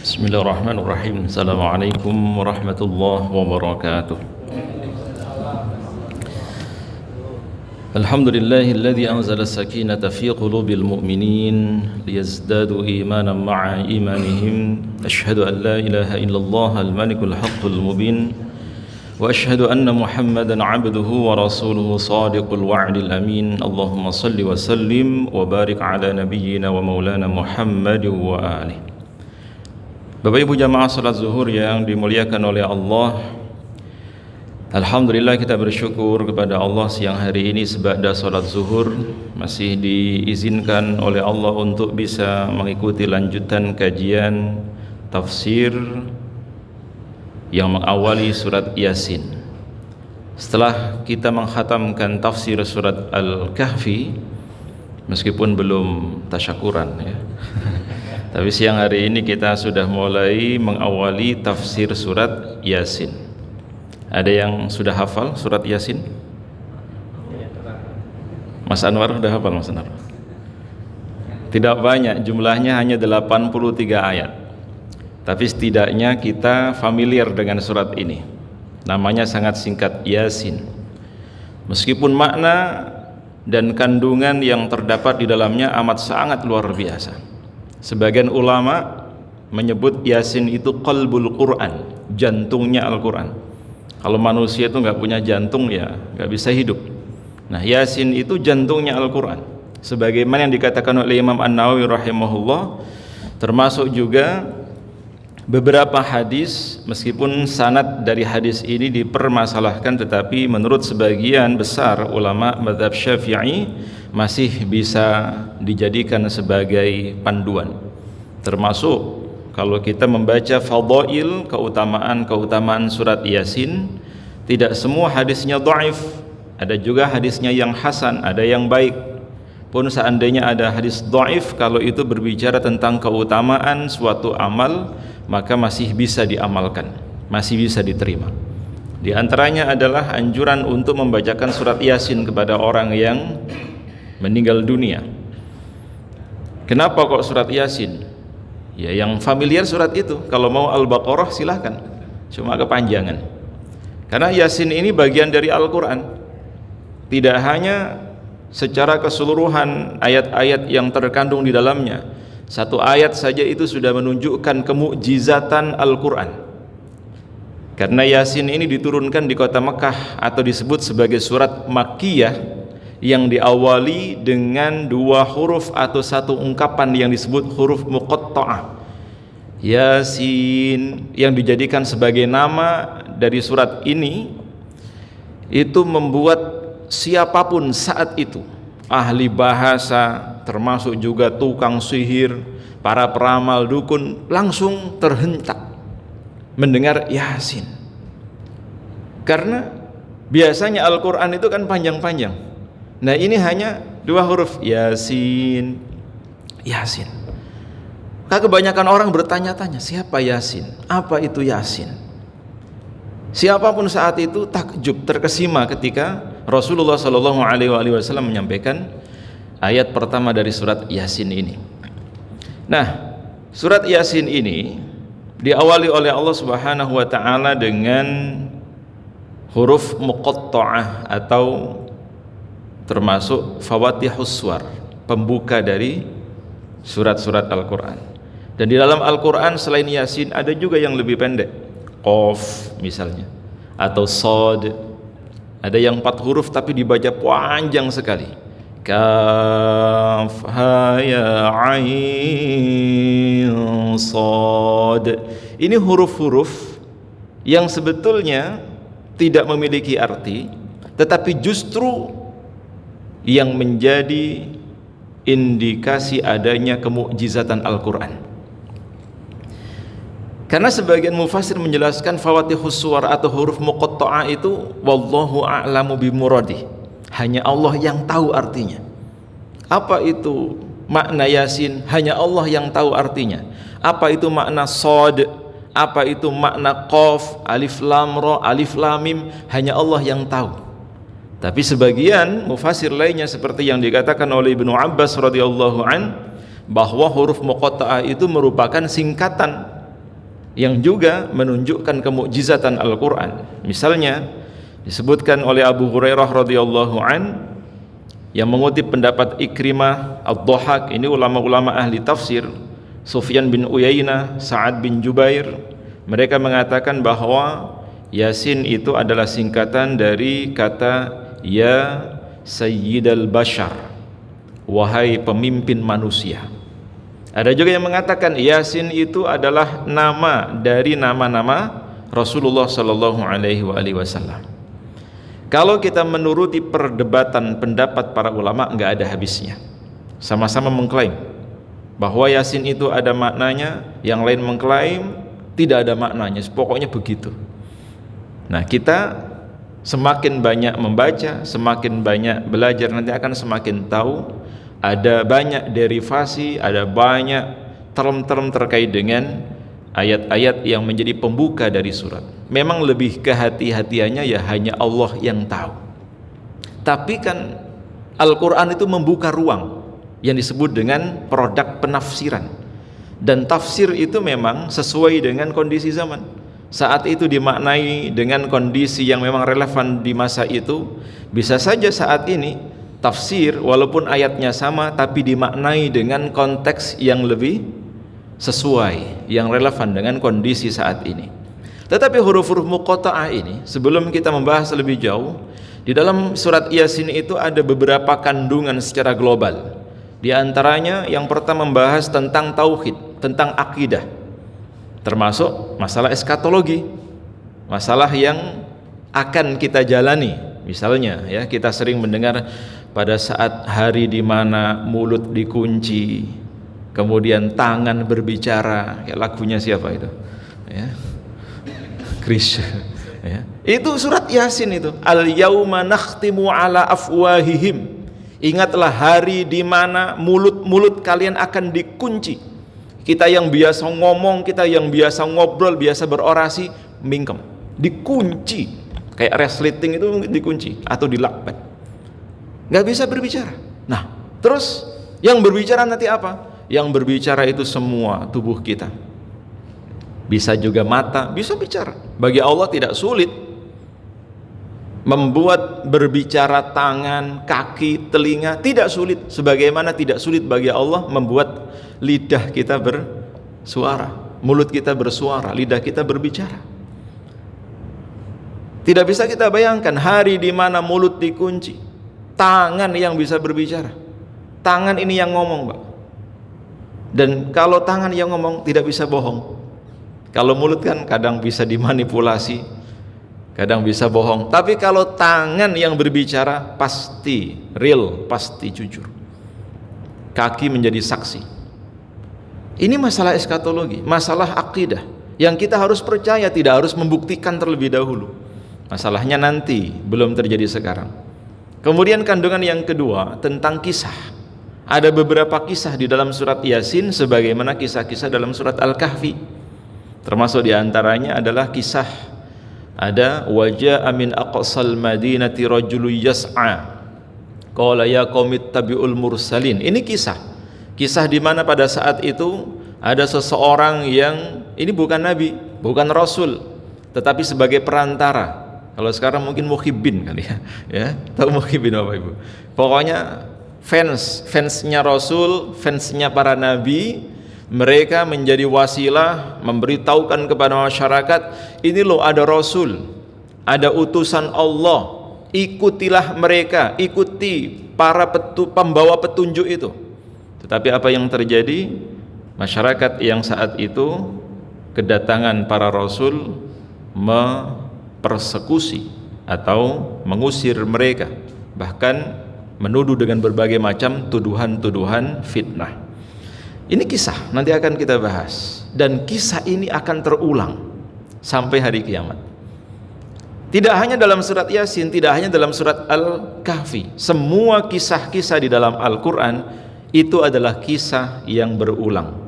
Bismillahirrahmanirrahim. Assalamualaikum warahmatullahi wabarakatuh. Alhamdulillahilladzi anzala as-sakinata fi qulubil mu'minin liyazdadu imanan ma'a imanihim. Asyhadu an la ilaha illallah al-malikul haqqul mubin wa asyhadu anna Muhammadan 'abduhu wa rasuluhu shadiqul wa'dil amin. Allahumma shalli wa sallim wa barik ala nabiyyina wa maulana Muhammad wa alihi. Bapak Ibu jamaah salat zuhur yang dimuliakan oleh Allah, alhamdulillah kita bersyukur kepada Allah siang hari ini sebada salat zuhur masih diizinkan oleh Allah untuk bisa mengikuti lanjutan kajian tafsir yang mengawali surat Yasin. Setelah kita menghatamkan tafsir surat Al-Kahfi, meskipun belum tasyakuran ya tapi siang hari ini kita sudah mulai mengawali tafsir surat Yasin. Ada yang sudah hafal surat Yasin? Mas Anwar sudah hafal, Mas Anwar? Tidak banyak, jumlahnya hanya 83 ayat. Tapi setidaknya kita familiar dengan surat ini. Namanya sangat singkat, Yasin. Meskipun makna dan kandungan yang terdapat di dalamnya amat sangat luar biasa. Sebagian ulama menyebut Yasin itu qalbul Quran, jantungnya Al-Quran. Kalau manusia itu nggak punya jantung ya nggak bisa hidup. Nah, Yasin itu jantungnya Al-Quran. Sebagaimana yang dikatakan oleh Imam An-Nawawi rahimahullah, termasuk juga beberapa hadis, meskipun sanad dari hadis ini dipermasalahkan, tetapi menurut sebagian besar ulama mazhab Syafi'i masih bisa dijadikan sebagai panduan. Termasuk kalau kita membaca fadail, keutamaan surat Yasin, tidak semua hadisnya dhaif, ada juga hadisnya yang hasan, ada yang baik. Pun seandainya ada hadis dhaif, kalau itu berbicara tentang keutamaan suatu amal, maka masih bisa diamalkan, masih bisa diterima. Di antaranya adalah anjuran untuk membacakan surat Yasin kepada orang yang meninggal dunia. Kenapa kok surat Yasin? Ya yang familiar surat itu. Kalau mau Al-Baqarah silahkan, cuma kepanjangan. Karena Yasin ini bagian dari Al-Quran. Tidak hanya secara keseluruhan ayat-ayat yang terkandung di dalamnya. Satu ayat saja itu sudah menunjukkan kemukjizatan Al-Quran. Karena Yasin ini diturunkan di kota Mekah atau disebut sebagai surat Makkiyah yang diawali dengan dua huruf atau satu ungkapan yang disebut huruf muqatta'ah. Yasin yang dijadikan sebagai nama dari surat ini, itu membuat siapapun saat itu, ahli bahasa, termasuk juga tukang sihir, para peramal dukun, langsung terhentak mendengar Yasin. Karena biasanya Al-Quran itu kan panjang-panjang. Nah ini hanya dua huruf, Yasin, Yasin. Kebanyakan orang bertanya-tanya, siapa Yasin? Apa itu Yasin? Siapapun saat itu takjub, terkesima ketika Rasulullah SAW menyampaikan ayat pertama dari surat Yasin ini. Nah, surat Yasin ini diawali oleh Allah Subhanahu wa taala dengan huruf muqatta'ah atau termasuk fawatihus suwar, pembuka dari surat-surat Al-Quran. Dan di dalam Al-Quran selain Yasin ada juga yang lebih pendek, Qaf misalnya, atau Shad. Ada yang 4 huruf tapi dibaca panjang sekali, Kaf ha ya ain Shad. Ini huruf-huruf yang sebetulnya tidak memiliki arti, tetapi justru yang menjadi indikasi adanya kemukjizatan Al-Quran. Karena sebagian mufassir menjelaskan fawatihus suwar atau huruf muqatta'ah itu wallahu a'lamu bimuradih, hanya Allah yang tahu artinya. Apa itu makna Yasin? Hanya Allah yang tahu artinya. Apa itu makna Shad? Apa itu makna Qaf, Alif Lam Ra, Alif Lam Mim? Hanya Allah yang tahu. Tapi sebagian mufassir lainnya seperti yang dikatakan oleh Ibnu Abbas radhiyallahu an, bahwa huruf muqatta'ah itu merupakan singkatan yang juga menunjukkan kemukjizatan Al-Quran. Misalnya disebutkan oleh Abu Hurairah radhiyallahu an yang mengutip pendapat Ikrimah, Ad-Dhahak, ini ulama-ulama ahli tafsir, Sufyan bin Uyainah, Sa'ad bin Jubair, mereka mengatakan bahwa Yasin itu adalah singkatan dari kata Ya Sayyidal Bashar, wahai pemimpin manusia. Ada juga yang mengatakan Yasin itu adalah nama dari nama-nama Rasulullah sallallahu alaihi wasallam. Kalau kita menuruti perdebatan pendapat para ulama, nggak ada habisnya. Sama-sama mengklaim bahwa Yasin itu ada maknanya, yang lain mengklaim tidak ada maknanya, pokoknya begitu. Nah, kita semakin banyak membaca, semakin banyak belajar, nanti akan semakin tahu ada banyak derivasi, ada banyak term-term terkait dengan ayat-ayat yang menjadi pembuka dari surat. Memang lebih kehati-hatiannya ya hanya Allah yang tahu. Tapi kan Al-Quran itu membuka ruang yang disebut dengan produk penafsiran. Dan tafsir itu memang sesuai dengan kondisi zaman. Saat itu dimaknai dengan kondisi yang memang relevan di masa itu. Bisa saja saat ini tafsir walaupun ayatnya sama tapi dimaknai dengan konteks yang lebih sesuai, yang relevan dengan kondisi saat ini. Tetapi huruf-huruf muqatta'ah ini, sebelum kita membahas lebih jauh, di dalam surat Yasin itu ada beberapa kandungan secara global. Di antaranya yang pertama membahas tentang tauhid, tentang akidah, termasuk masalah eskatologi, masalah yang akan kita jalani. Misalnya ya, kita sering mendengar pada saat hari di mana mulut dikunci, kemudian tangan berbicara, kayak lagunya siapa itu? Ya. Chris. Ya. Itu surat Yasin itu. Al-yauma nakhtimu ala afwahihim. Ingatlah hari di mana mulut-mulut kalian akan dikunci. Kita yang biasa ngomong, kita yang biasa ngobrol, biasa berorasi, mingkem, dikunci. Kayak resleting itu dikunci atau dilakban. Nggak bisa berbicara. Nah, terus yang berbicara nanti apa? Yang berbicara itu semua tubuh kita. Bisa juga mata, bisa bicara. Bagi Allah tidak sulit membuat berbicara tangan, kaki, telinga, tidak sulit. Sebagaimana tidak sulit bagi Allah membuat lidah kita bersuara, mulut kita bersuara, lidah kita berbicara. Tidak bisa kita bayangkan hari di mana mulut dikunci, tangan yang bisa berbicara. Tangan ini yang ngomong, Pak. Dan kalau tangan yang ngomong tidak bisa bohong. Kalau mulut kan kadang bisa dimanipulasi, kadang bisa bohong. Tapi kalau tangan yang berbicara pasti real, pasti jujur. Kaki menjadi saksi. Ini masalah eskatologi, masalah akidah yang kita harus percaya, tidak harus membuktikan terlebih dahulu. Masalahnya nanti, belum terjadi sekarang. Kemudian kandungan yang kedua tentang kisah. Ada beberapa kisah di dalam surat Yasin sebagaimana kisah-kisah dalam surat Al-Kahfi. Termasuk diantaranya adalah kisah ada waja'a min aqsal madinati rajulun yas'a qala ya qaumi ittabi'ul mursalin. Ini kisah di mana pada saat itu ada seseorang yang ini bukan nabi, bukan rasul, tetapi sebagai perantara. Kalau sekarang mungkin muhibbin kali ya. Ya, tahu muhibbin Bapak Ibu? Pokoknya fansnya rasul, fansnya para nabi. Mereka menjadi wasilah memberitahukan kepada masyarakat, ini loh ada rasul, ada utusan Allah, ikutilah mereka, ikuti para pembawa petunjuk itu. Tetapi apa yang terjadi? Masyarakat yang saat itu kedatangan para rasul mempersekusi atau mengusir mereka, bahkan menuduh dengan berbagai macam tuduhan-tuduhan fitnah. Ini kisah, nanti akan kita bahas. Dan kisah ini akan terulang sampai hari kiamat. Tidak hanya dalam surat Yasin, tidak hanya dalam surat Al-Kahfi. Semua kisah-kisah di dalam Al-Quran itu adalah kisah yang berulang.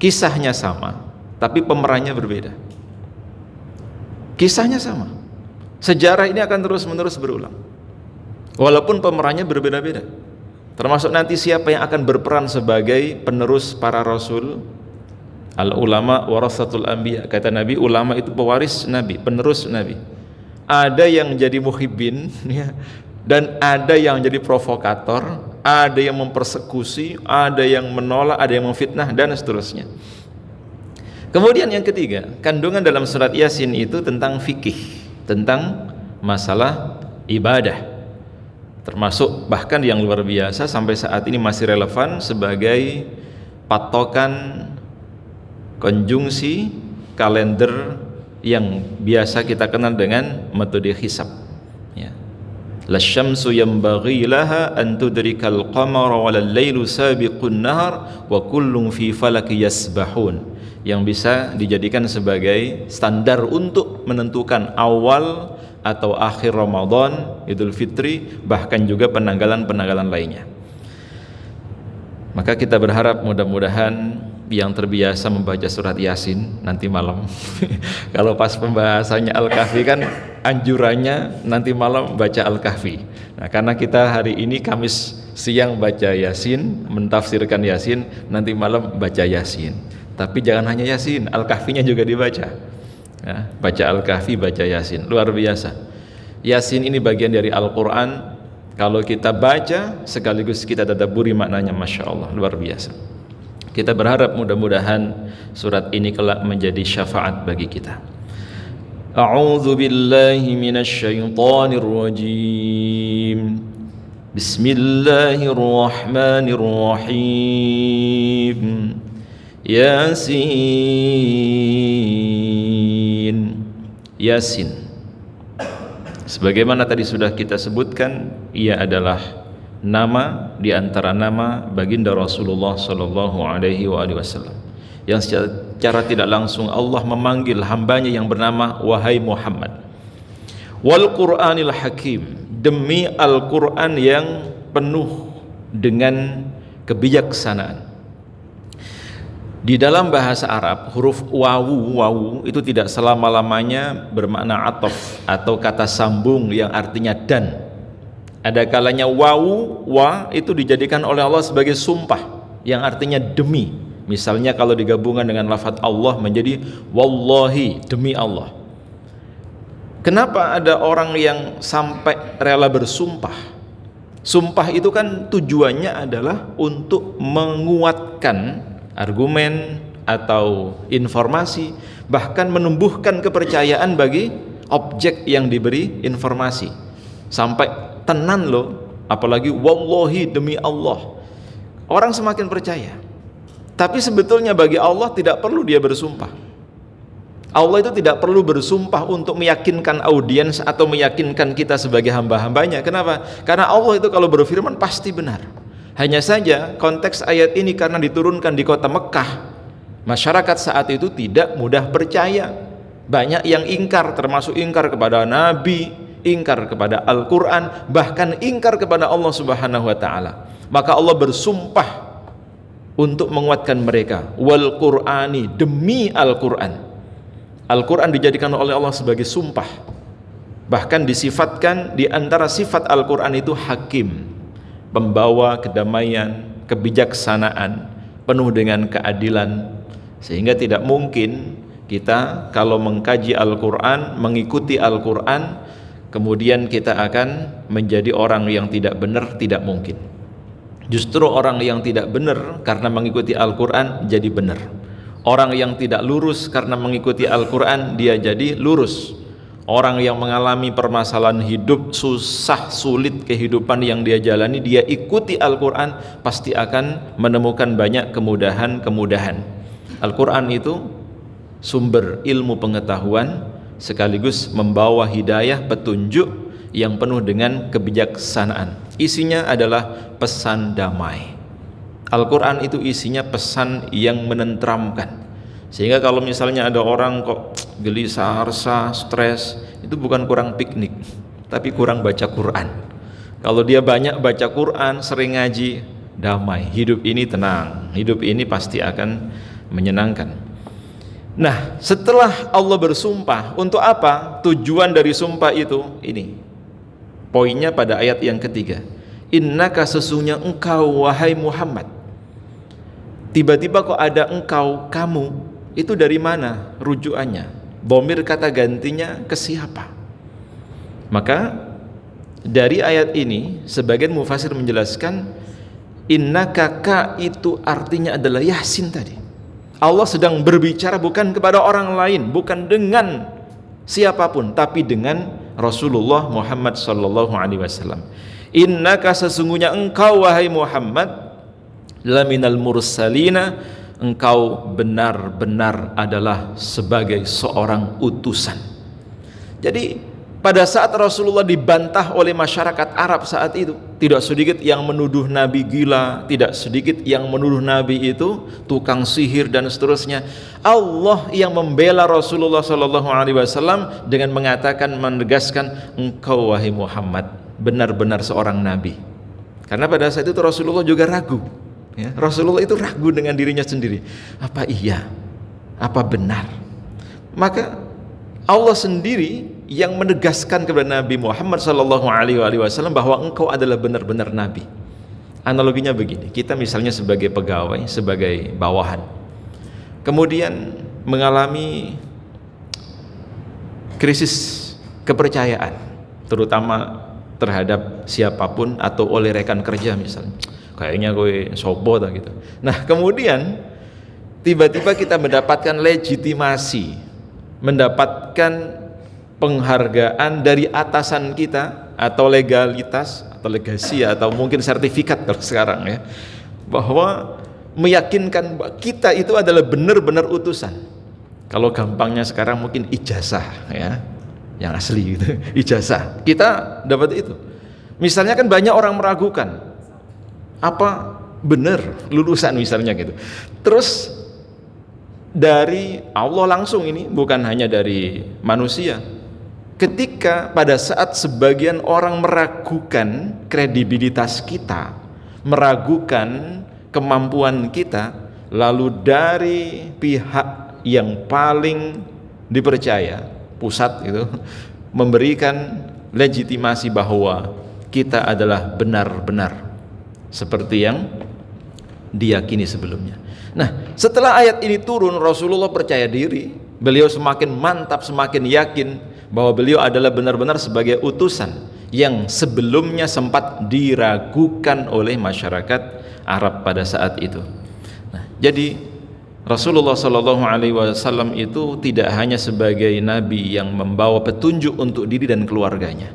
Kisahnya sama, tapi pemerannya berbeda. Kisahnya sama. Sejarah ini akan terus-menerus berulang. Walaupun pemerannya berbeda-beda. Termasuk nanti siapa yang akan berperan sebagai penerus para rasul, Al ulama warasatul anbiya, kata Nabi, ulama itu pewaris Nabi, penerus Nabi. Ada yang jadi muhibbin ya, dan ada yang jadi provokator, ada yang mempersekusi, ada yang menolak, ada yang memfitnah, dan seterusnya. Kemudian yang ketiga, kandungan dalam surat Yasin itu tentang fikih, tentang masalah ibadah, termasuk bahkan yang luar biasa sampai saat ini masih relevan sebagai patokan konjungsi kalender yang biasa kita kenal dengan metode hisab ya. Lasyamsu yanbaghi laha an tudrikal qamara wal lailu sabiqun nahar wa kullun fi falaki yasbahun, yang bisa dijadikan sebagai standar untuk menentukan awal atau akhir Ramadan, Idul Fitri, bahkan juga penanggalan-penanggalan lainnya. Maka kita berharap mudah-mudahan yang terbiasa membaca surat Yasin nanti malam kalau pas pembahasannya Al-Kahfi kan anjurannya nanti malam baca Al-Kahfi. Nah, karena kita hari ini Kamis siang baca Yasin, mentafsirkan Yasin, nanti malam baca Yasin. Tapi jangan hanya Yasin, Al-Kahfinya juga dibaca ya, baca Al-Kahfi, baca Yasin, luar biasa. Yasin ini bagian dari Al-Quran, kalau kita baca sekaligus kita tadabburi maknanya, Masya Allah, luar biasa. Kita berharap mudah-mudahan surat ini kelak menjadi syafaat bagi kita. A'udzu billahi minasy syaithanir rajim. Bismillahirrahmanirrahim. Yasin. Yasin. Sebagaimana tadi sudah kita sebutkan, ia adalah nama di antara nama baginda Rasulullah sallallahu alaihi wasallam, yang secara tidak langsung Allah memanggil hambanya yang bernama wahai Muhammad. Wal Qur'anil Hakim, demi Al-Qur'an yang penuh dengan kebijaksanaan. Di dalam bahasa Arab, huruf wawu itu tidak selama-lamanya bermakna ataf atau kata sambung yang artinya dan. Ada kalanya wawu, wa itu dijadikan oleh Allah sebagai sumpah yang artinya demi. Misalnya kalau digabungkan dengan lafaz Allah menjadi wallahi, demi Allah. Kenapa ada orang yang sampai rela bersumpah? Sumpah itu kan tujuannya adalah untuk menguatkan argumen atau informasi, bahkan menumbuhkan kepercayaan bagi objek yang diberi informasi. Sampai tenan loh, apalagi wallahi, demi Allah, orang semakin percaya. Tapi sebetulnya bagi Allah tidak perlu dia bersumpah. Allah itu tidak perlu bersumpah untuk meyakinkan audiens atau meyakinkan kita sebagai hamba-hambanya. Kenapa? Karena Allah itu kalau berfirman pasti benar. Hanya saja konteks ayat ini karena diturunkan di kota Mekah, masyarakat saat itu tidak mudah percaya. Banyak yang ingkar, termasuk ingkar kepada Nabi, ingkar kepada Al-Quran, bahkan ingkar kepada Allah Subhanahu wa ta'ala. Maka Allah bersumpah untuk menguatkan mereka. Wal Qur'ani, demi Al-Quran. Al-Quran dijadikan oleh Allah sebagai sumpah. Bahkan disifatkan di antara sifat Al-Quran itu hakim, pembawa kedamaian, kebijaksanaan, penuh dengan keadilan. Sehingga tidak mungkin kita kalau mengkaji Al-Quran, mengikuti Al-Quran, kemudian kita akan menjadi orang yang tidak benar, tidak mungkin. Justru orang yang tidak benar karena mengikuti Al-Quran jadi benar. Orang yang tidak lurus karena mengikuti Al-Quran dia jadi lurus. Orang yang mengalami permasalahan hidup, susah, sulit kehidupan yang dia jalani, dia ikuti Al-Quran, pasti akan menemukan banyak kemudahan-kemudahan. Al-Quran itu sumber ilmu pengetahuan, sekaligus membawa hidayah, petunjuk yang penuh dengan kebijaksanaan. Isinya adalah pesan damai. Al-Quran itu isinya pesan yang menenteramkan. Sehingga kalau misalnya ada orang kok gelisah, resah, stres, itu bukan kurang piknik, tapi kurang baca Quran. Kalau dia banyak baca Quran, sering ngaji, damai, hidup ini tenang, hidup ini pasti akan menyenangkan. Nah, setelah Allah bersumpah, untuk apa? Tujuan dari sumpah itu ini. Poinnya pada ayat yang ketiga. Innaka, sesungguhnya engkau wahai Muhammad. Tiba-tiba kok ada engkau, kamu. itu dari mana rujukannya? Dhamir kata gantinya ke siapa? Maka dari ayat ini sebagian mufasir menjelaskan innaka ka itu artinya adalah Yasin tadi. Allah sedang berbicara bukan kepada orang lain, bukan dengan siapapun, tapi dengan Rasulullah Muhammad sallallahu alaihi wasallam. Innaka sesungguhnya engkau wahai Muhammad laminal mursalina, engkau benar-benar adalah sebagai seorang utusan. Jadi pada saat Rasulullah dibantah oleh masyarakat Arab saat itu, tidak sedikit yang menuduh Nabi gila, tidak sedikit yang menuduh Nabi itu tukang sihir dan seterusnya. Allah yang membela Rasulullah sallallahu alaihi wasallam dengan mengatakan, menegaskan, engkau wahai Muhammad benar-benar seorang nabi. Karena pada saat itu Rasulullah juga ragu. Ya, Rasulullah itu ragu dengan dirinya sendiri. Apa iya? Apa benar? Maka Allah sendiri yang menegaskan kepada Nabi Muhammad sallallahu alaihi wasallam bahwa engkau adalah benar-benar nabi. Analoginya begini, kita misalnya sebagai pegawai, sebagai bawahan, kemudian mengalami krisis kepercayaan, terutama terhadap siapapun atau oleh rekan kerja misalnya. Kayaknya gue sobo gitu. Nah, kemudian tiba-tiba kita mendapatkan legitimasi, mendapatkan penghargaan dari atasan kita, atau legalitas atau legasi atau mungkin sertifikat kalau sekarang ya, bahwa meyakinkan bahwa kita itu adalah benar-benar utusan. Kalau gampangnya sekarang mungkin ijazah ya, yang asli gitu. Ijazah kita dapat itu. Misalnya kan banyak orang meragukan apa benar lulusan misalnya gitu. Terus dari Allah langsung, ini bukan hanya dari manusia. Ketika pada saat sebagian orang meragukan kredibilitas kita, meragukan kemampuan kita, lalu dari pihak yang paling dipercaya, pusat itu, memberikan legitimasi bahwa kita adalah benar-benar seperti yang diyakini sebelumnya. Nah, setelah ayat ini turun, Rasulullah percaya diri, beliau semakin mantap, semakin yakin bahwa beliau adalah benar-benar sebagai utusan yang sebelumnya sempat diragukan oleh masyarakat Arab pada saat itu. Nah, jadi Rasulullah Shallallahu Alaihi Wasallam itu tidak hanya sebagai nabi yang membawa petunjuk untuk diri dan keluarganya,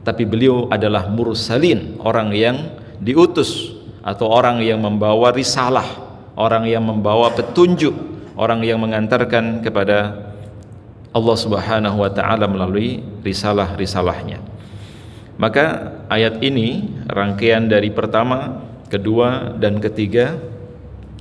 tapi beliau adalah mursalin, orang yang diutus atau orang yang membawa risalah, orang yang membawa petunjuk, orang yang mengantarkan kepada Allah Subhanahu wa taala melalui risalah-risalahnya. Maka ayat ini rangkaian dari pertama, kedua dan ketiga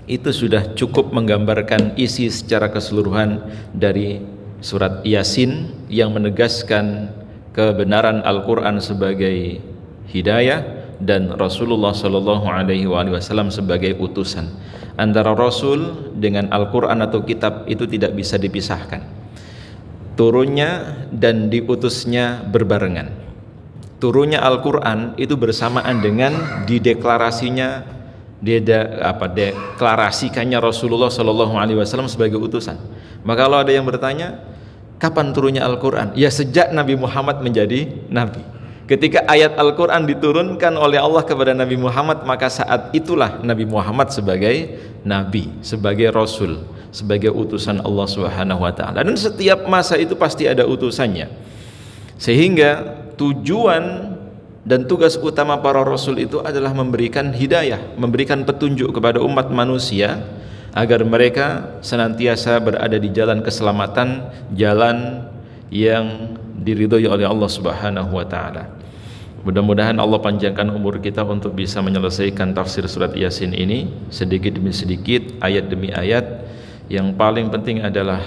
itu sudah cukup menggambarkan isi secara keseluruhan dari surat Yasin yang menegaskan kebenaran Al-Qur'an sebagai hidayah dan Rasulullah sallallahu alaihi wasallam sebagai utusan. Antara Rasul dengan Al-Qur'an atau kitab itu tidak bisa dipisahkan. Turunnya dan diutusnya berbarengan. Turunnya Al-Qur'an itu bersamaan dengan deklarasikannya Rasulullah sallallahu alaihi wasallam sebagai utusan. Maka kalau ada yang bertanya, kapan turunnya Al-Qur'an? Ya sejak Nabi Muhammad menjadi nabi. Ketika ayat Al-Qur'an diturunkan oleh Allah kepada Nabi Muhammad, maka saat itulah Nabi Muhammad sebagai nabi, sebagai rasul, sebagai utusan Allah Subhanahu wa taala. Dan setiap masa itu pasti ada utusannya. Sehingga tujuan dan tugas utama para rasul itu adalah memberikan hidayah, memberikan petunjuk kepada umat manusia agar mereka senantiasa berada di jalan keselamatan, jalan yang diridhoi oleh Allah Subhanahu wa taala. Mudah-mudahan Allah panjangkan umur kita untuk bisa menyelesaikan tafsir surat Yasin ini sedikit demi sedikit, ayat demi ayat. Yang paling penting adalah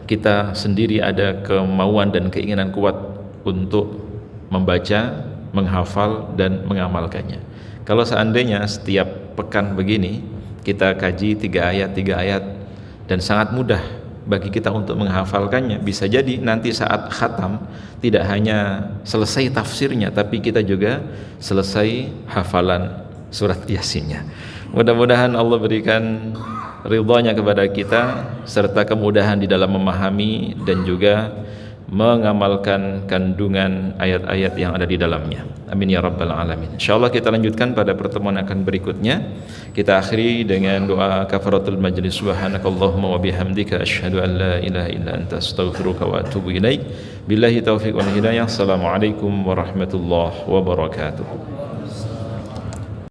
kita sendiri ada kemauan dan keinginan kuat untuk membaca, menghafal dan mengamalkannya. Kalau seandainya setiap pekan begini kita kaji 3 ayat dan sangat mudah bagi kita untuk menghafalkannya, bisa jadi nanti saat khatam tidak hanya selesai tafsirnya, tapi kita juga selesai hafalan surat Yasinnya. Mudah-mudahan Allah berikan ridhanya kepada kita, serta kemudahan di dalam memahami dan juga mengamalkan kandungan ayat-ayat yang ada di dalamnya. Amin ya rabbal alamin. Insyaallah kita lanjutkan pada pertemuan akan berikutnya. Kita akhiri dengan doa kafaratul majlis. Subhanakallahumma wa bihamdika asyhadu an la ilaha illa anta astaghfiruka wa atubu ilaik. Billahi taufiq wal hidayah. Assalamualaikum warahmatullahi wabarakatuh.